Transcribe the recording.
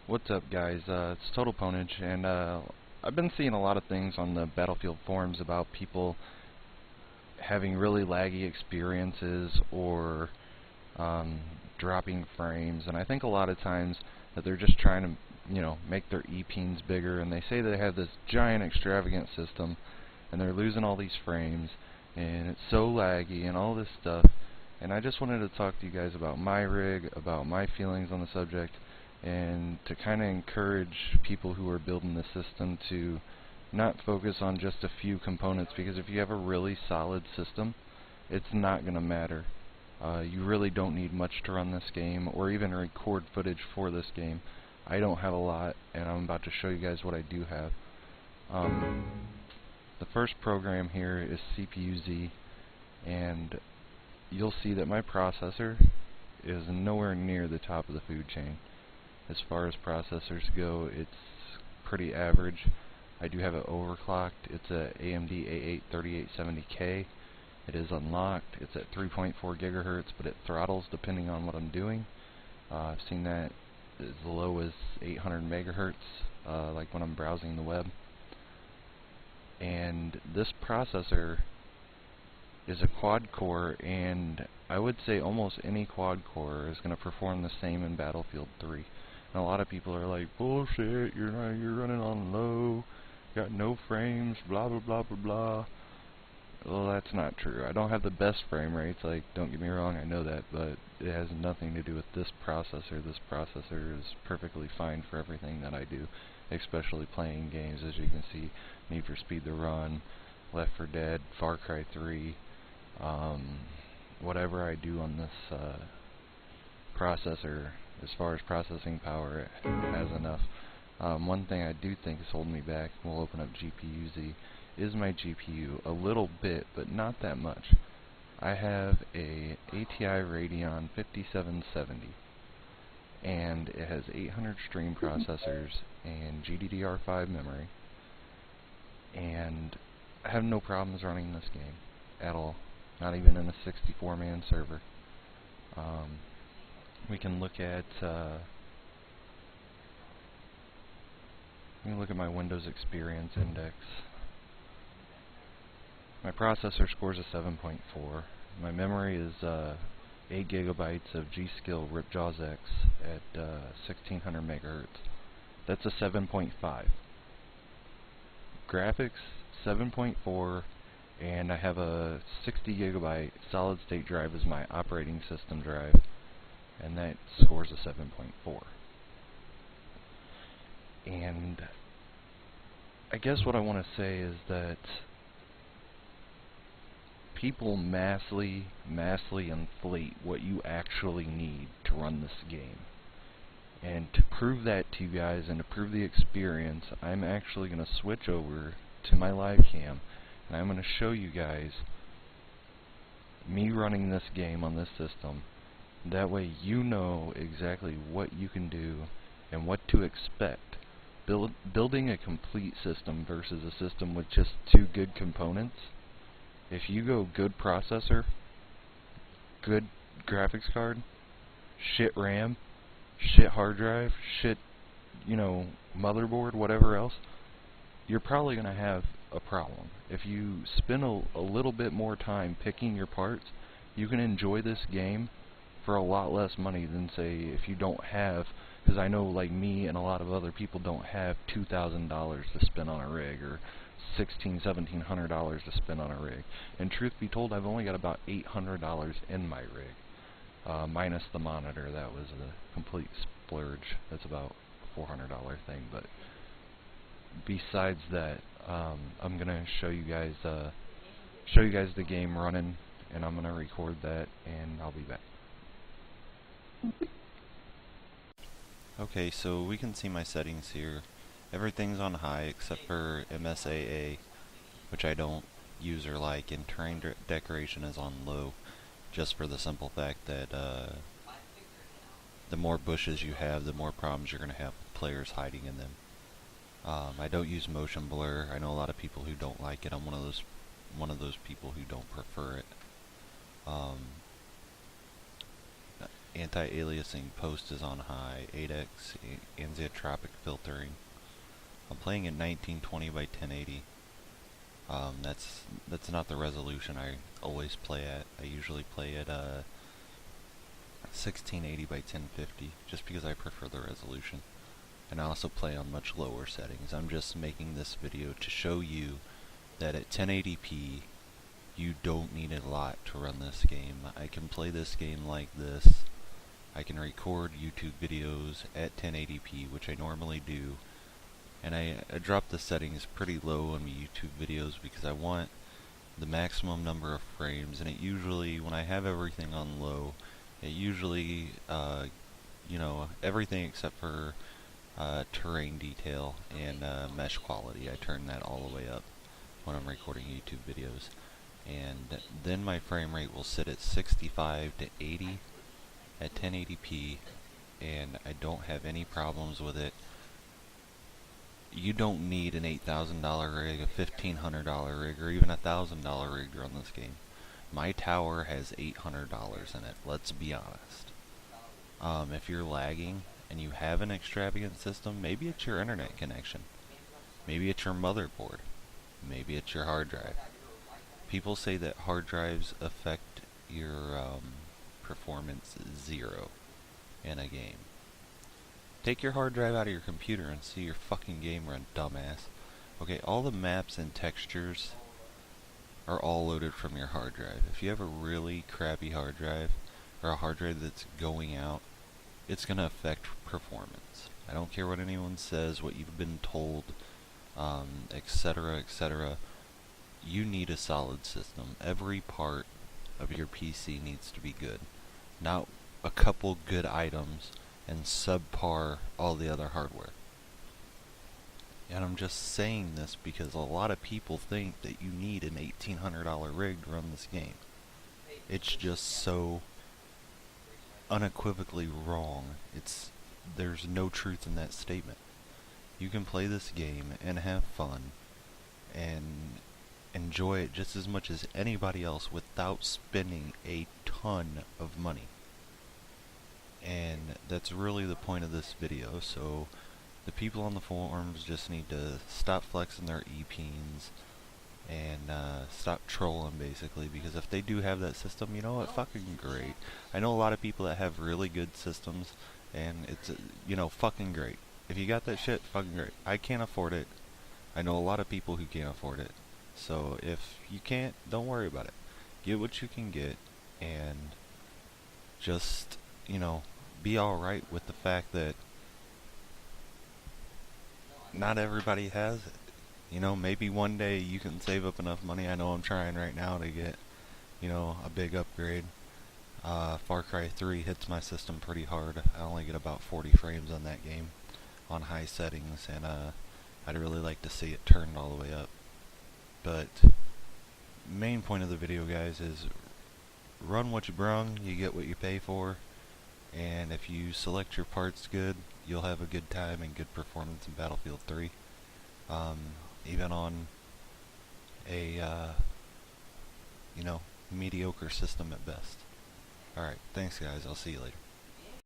What's up, guys? It's Ttlpwnage, and I've been seeing a lot of things on the Battlefield forums about people having really laggy experiences or dropping frames, and I think a lot of times that they're just trying to, make their E-pins bigger, and they say they have this giant extravagant system, and they're losing all these frames, and it's so laggy and all this stuff. And I just wanted to talk to you guys about my rig, about my feelings on the subject, and to kind of encourage people who are building the system to not focus on just a few components, because if you have a really solid system, it's not going to matter. You really don't need much to run this game or even record footage for this game. I don't have a lot, and I'm about to show you guys what I do have. The first program here is CPU-Z, and you'll see that my processor is nowhere near the top of the food chain. As far as processors go, it's pretty average. I do have it overclocked. It's a AMD A8-3870k. It is unlocked. It's at 3.4 gigahertz, but it throttles depending on what I'm doing. I've seen that as low as 800 megahertz, like when I'm browsing the web. And this processor is a quad core, and I would say almost any quad core is going to perform the same in Battlefield 3. And a lot of people are like, bullshit, you're running on low, got no frames, blah blah blah blah blah. Well, that's not true. I don't have the best frame rates, like, don't get me wrong, I know that, but it has nothing to do with this processor. This processor is perfectly fine for everything that I do, especially playing games. As you can see, Need for Speed The Run, Left 4 Dead, Far Cry 3, whatever I do on this processor, as far as processing power, it has enough. One thing I do think is holding me back, we'll open up GPU-Z, is my GPU. A little bit, but not that much. I have a ATI Radeon 5770, and it has 800 stream processors and GDDR5 memory, and I have no problems running this game at all, not even in a 64-man server. We can look at my Windows Experience Index. My processor scores a 7.4. My memory is 8 gigabytes of G Skill RIPJAWS X at 1600 megahertz. That's a 7.5. Graphics 7.4, and I have a 60 gigabyte solid state drive as my operating system drive, and that scores a 7.4. And I guess what I want to say is that people massively inflate what you actually need to run this game. And to prove that to you guys and to prove the experience, I'm actually going to switch over to my live cam, and I'm going to show you guys me running this game on this system. That way you know exactly what you can do and what to expect. Building a complete system versus a system with just two good components. If you go good processor, good graphics card, shit RAM, shit hard drive, shit, motherboard, whatever else, you're probably going to have a problem. If you spend a little bit more time picking your parts, you can enjoy this game for a lot less money than, say, if you don't have, because I know, like me and a lot of other people, don't have $2,000 to spend on a rig, or $1,700 to spend on a rig. And truth be told, I've only got about $800 in my rig, minus the monitor. That was a complete splurge. That's about a $400 thing. But besides that, I'm gonna show you guys the game running, and I'm gonna record that, and I'll be back. Okay, so we can see my settings here. Everything's on high except for MSAA, which I don't use or like, and terrain decoration is on low, just for the simple fact that the more bushes you have, the more problems you're going to have with players hiding in them. I don't use motion blur. I know a lot of people who don't like it. I'm one of those people who don't prefer it. anti-aliasing post is on high, 8x anisotropic filtering. I'm playing at 1920 by 1080. That's not the resolution I always play at. I usually play at 1680 by 1050, just because I prefer the resolution. And I also play on much lower settings. I'm just making this video to show you that at 1080p, you don't need a lot to run this game. I can play this game like this. I can record YouTube videos at 1080p, which I normally do. And I drop the settings pretty low on my YouTube videos because I want the maximum number of frames. And it usually, when I have everything on low, it usually, everything except for terrain detail and mesh quality, I turn that all the way up when I'm recording YouTube videos. And then my frame rate will sit at 65 to 80 at 1080p, and I don't have any problems with it. You don't need an $8,000 rig, a $1,500 rig, or even a $1,000 rig to run this game. My tower has $800 in it, let's be honest. If you're lagging and you have an extravagant system, maybe it's your internet connection. Maybe it's your motherboard. Maybe it's your hard drive. People say that hard drives affect your performance 0 in a game. Take your hard drive out of your computer and see your fucking game run, dumbass. Okay, all the maps and textures are all loaded from your hard drive. If you have a really crappy hard drive, or a hard drive that's going out, it's going to affect performance. I don't care what anyone says, what you've been told, etc., etc. You need a solid system. Every part of your PC needs to be good. Not a couple good items and subpar all the other hardware. And I'm just saying this because a lot of people think that you need an $1,800 rig to run this game. It's just so unequivocally wrong. There's no truth in that statement. You can play this game and have fun and enjoy it just as much as anybody else without spending a ton of money. And that's really the point of this video. So the people on the forums just need to stop flexing their e-peens and stop trolling, basically, because if they do have that system, you know what, fucking great. I know a lot of people that have really good systems, and it's, fucking great. If you got that shit, fucking great. I can't afford it. I know a lot of people who can't afford it. So if you can't, don't worry about it. Get what you can get, and just, be alright with the fact that not everybody has it. Maybe one day you can save up enough money. I know I'm trying right now to get, a big upgrade. Far Cry 3 hits my system pretty hard. I only get about 40 frames on that game on high settings, and I'd really like to see it turned all the way up. But main point of the video, guys, is run what you brung, you get what you pay for, and if you select your parts good, you'll have a good time and good performance in Battlefield 3. Even on a, mediocre system at best. Alright, thanks guys, I'll see you later.